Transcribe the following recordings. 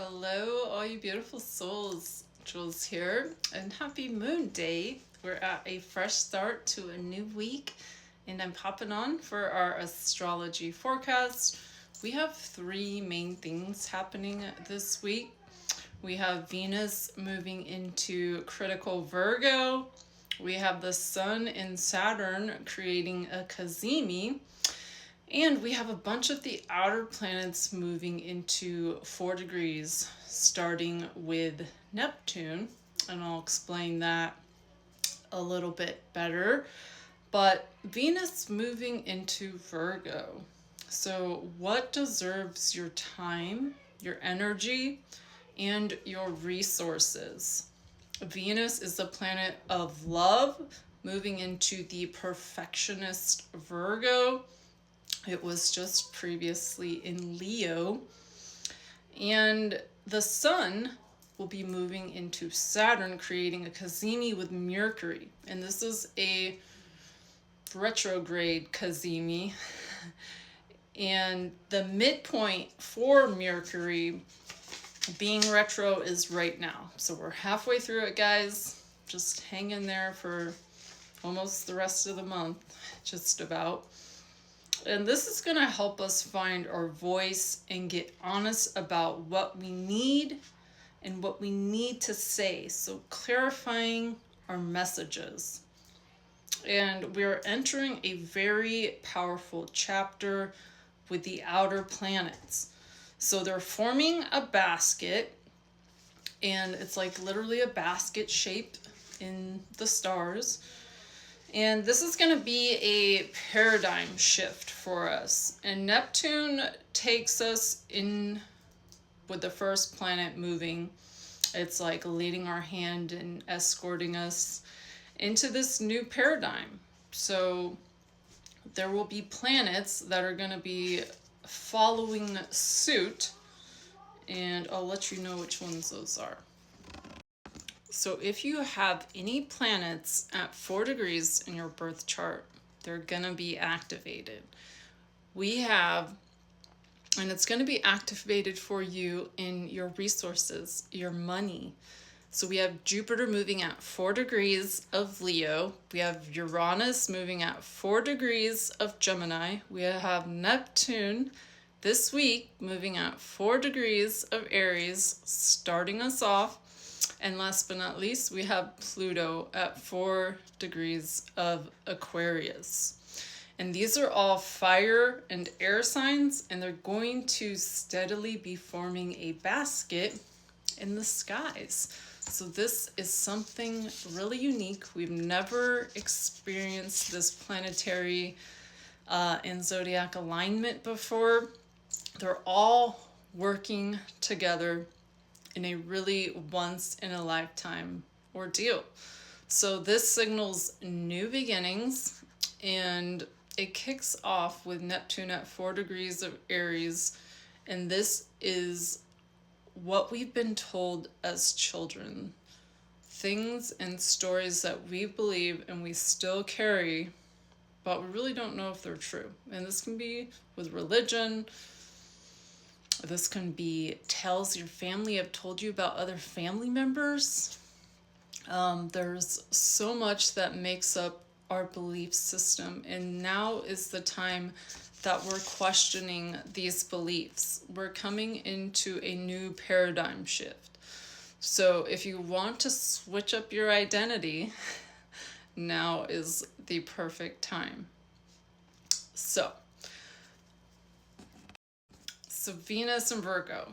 Hello, all you beautiful souls. Jules here, and happy Moon Day. We're at a fresh start to a new week, and I'm popping on for our astrology forecast. We have three main things happening this week. We have Venus moving into critical Virgo. We have the Sun and Saturn creating a Cazimi. And we have a bunch of the outer planets moving into 4 degrees, starting with Neptune. And I'll explain that a little bit better. But Venus moving into Virgo. So, what deserves your time, your energy, and your resources? Venus is the planet of love, moving into the perfectionist Virgo. It was just previously in Leo. And the Sun will be moving into Saturn, creating a Cazimi with Mercury. And this is a retrograde Cazimi. And the midpoint for Mercury being retro is right now. So we're halfway through it, guys. Just hang in there for almost the rest of the month, just about. And this is going to help us find our voice and get honest about what we need and what we need to say. So clarifying our messages. And we're entering a very powerful chapter with the outer planets. So they're forming a basket, and it's like literally a basket shaped in the stars. And this is going to be a paradigm shift for us. And Neptune takes us in with the first planet moving. It's like leading our hand and escorting us into this new paradigm. So there will be planets that are going to be following suit. And I'll let you know which ones those are. So if you have any planets at 4 degrees in your birth chart, they're going to be activated. We have, and it's going to be activated for you in your resources, your money. So we have Jupiter moving at 4 degrees of Leo. We have Uranus moving at 4 degrees of Gemini. We have Neptune this week moving at 4 degrees of Aries, starting us off. And last but not least, we have Pluto at 4 degrees of Aquarius. And these are all fire and air signs, and they're going to steadily be forming a basket in the skies. So this is something really unique. We've never experienced this planetary and zodiac alignment before. They're all working together in a really once-in-a-lifetime ordeal. So this signals new beginnings, and it kicks off with Neptune at 4 degrees of Aries, and this is what we've been told as children. Things and stories that we believe and we still carry, but we really don't know if they're true. And this can be with religion. This can be tales your family have told you about other family members. There's so much that makes up our belief system, and now is the time that we're questioning these beliefs. We're coming into a new paradigm shift. So if you want to switch up your identity, now is the perfect time. So Venus and Virgo.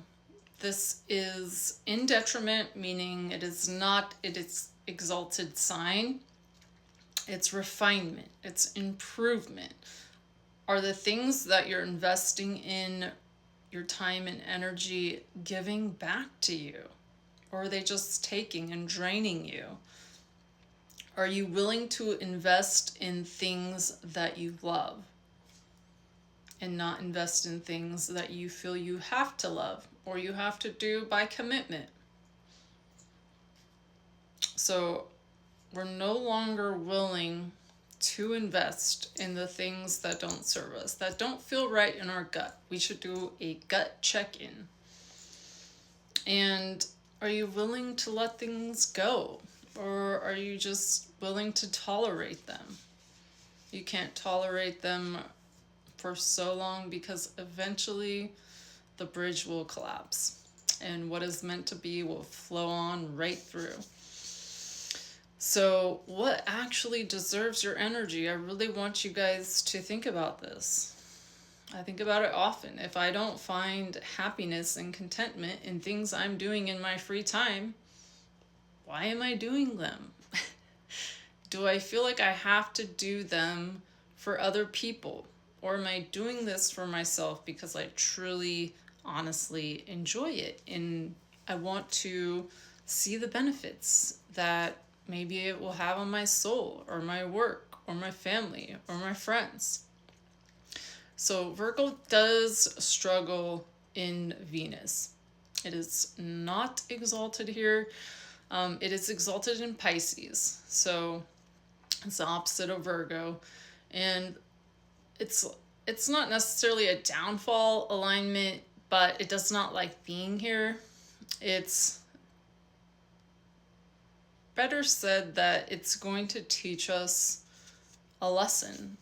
This is in detriment, meaning it is not its exalted sign. It's refinement. It's improvement. Are the things that you're investing in your time and energy giving back to you? Or are they just taking and draining you? Are you willing to invest in things that you love and not invest in things that you feel you have to love or you have to do by commitment? So we're no longer willing to invest in the things that don't serve us, that don't feel right in our gut. We should do a gut check-in. And are you willing to let things go? Or are you just willing to tolerate them? You can't tolerate them for so long because eventually the bridge will collapse. And what is meant to be will flow on right through. So, what actually deserves your energy? I really want you guys to think about this. I think about it often. If I don't find happiness and contentment in things I'm doing in my free time, why am I doing them? Do I feel like I have to do them for other people? Or am I doing this for myself because I truly, honestly enjoy it and I want to see the benefits that maybe it will have on my soul or my work or my family or my friends? So Virgo does struggle in Venus. It is not exalted here. It is exalted in Pisces. So it's the opposite of Virgo. And it's not necessarily a downfall alignment, but it does not like being here. It's better said that it's going to teach us a lesson.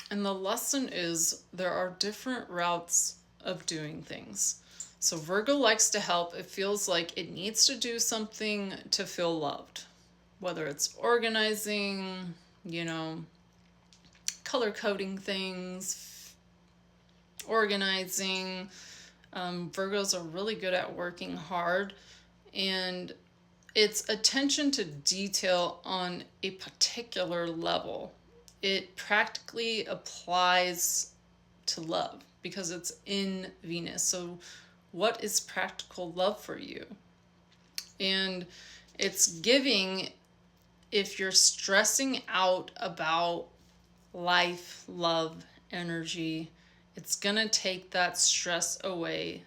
And the lesson is there are different routes of doing things. So Virgo likes to help. It feels like it needs to do something to feel loved. Whether it's organizing, color coding things, organizing. Virgos are really good at working hard, and it's attention to detail on a particular level. It practically applies to love because it's in Venus. So what is practical love for you? And it's giving if you're stressing out about life, love, energy, it's gonna take that stress away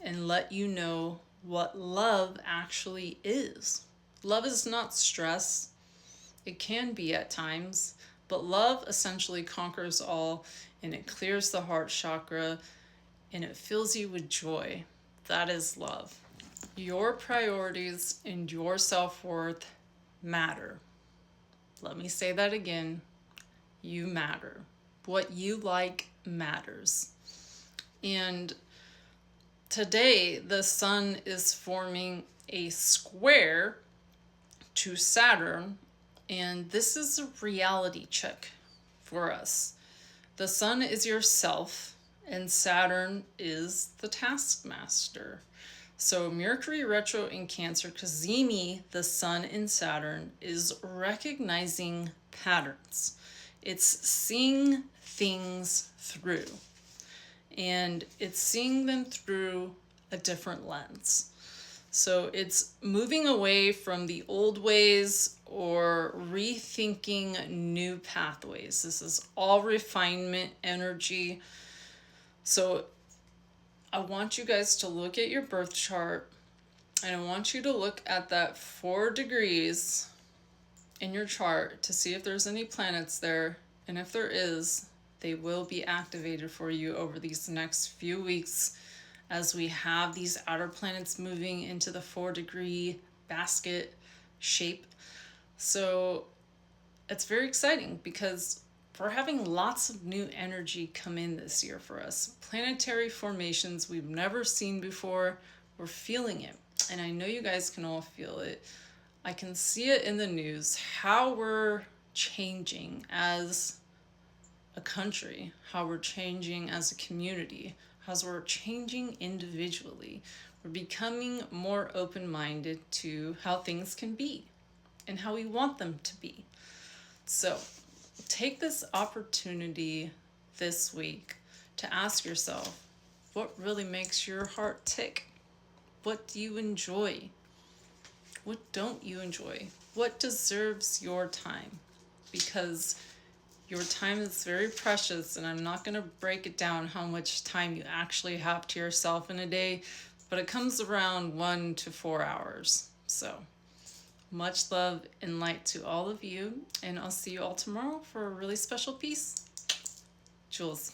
and let you know what love actually is. Love is not stress. It can be at times, but love essentially conquers all, and it clears the heart chakra and it fills you with joy. That is love. Your priorities and your self-worth matter. Let me say that again. You matter. What you like matters. And today, the sun is forming a square to Saturn, and this is a reality check for us. The sun is yourself, and Saturn is the taskmaster. So Mercury retro in Cancer, Cazimi, the sun in Saturn, is recognizing patterns. It's seeing things through, and it's seeing them through a different lens. So it's moving away from the old ways or rethinking new pathways. This is all refinement energy. So I want you guys to look at your birth chart, and I want you to look at that 4 degrees in your chart to see if there's any planets there. And if there is, they will be activated for you over these next few weeks as we have these outer planets moving into the 4-degree basket shape. So it's very exciting because we're having lots of new energy come in this year for us. Planetary formations we've never seen before. We're feeling it. And I know you guys can all feel it. I can see it in the news, how we're changing as a country, how we're changing as a community, how we're changing individually. We're becoming more open-minded to how things can be and how we want them to be. So take this opportunity this week to ask yourself, what really makes your heart tick? What do you enjoy? What don't you enjoy? What deserves your time? Because your time is very precious, and I'm not going to break it down how much time you actually have to yourself in a day, but it comes around 1 to 4 hours. So much love and light to all of you, and I'll see you all tomorrow for a really special piece. Jules.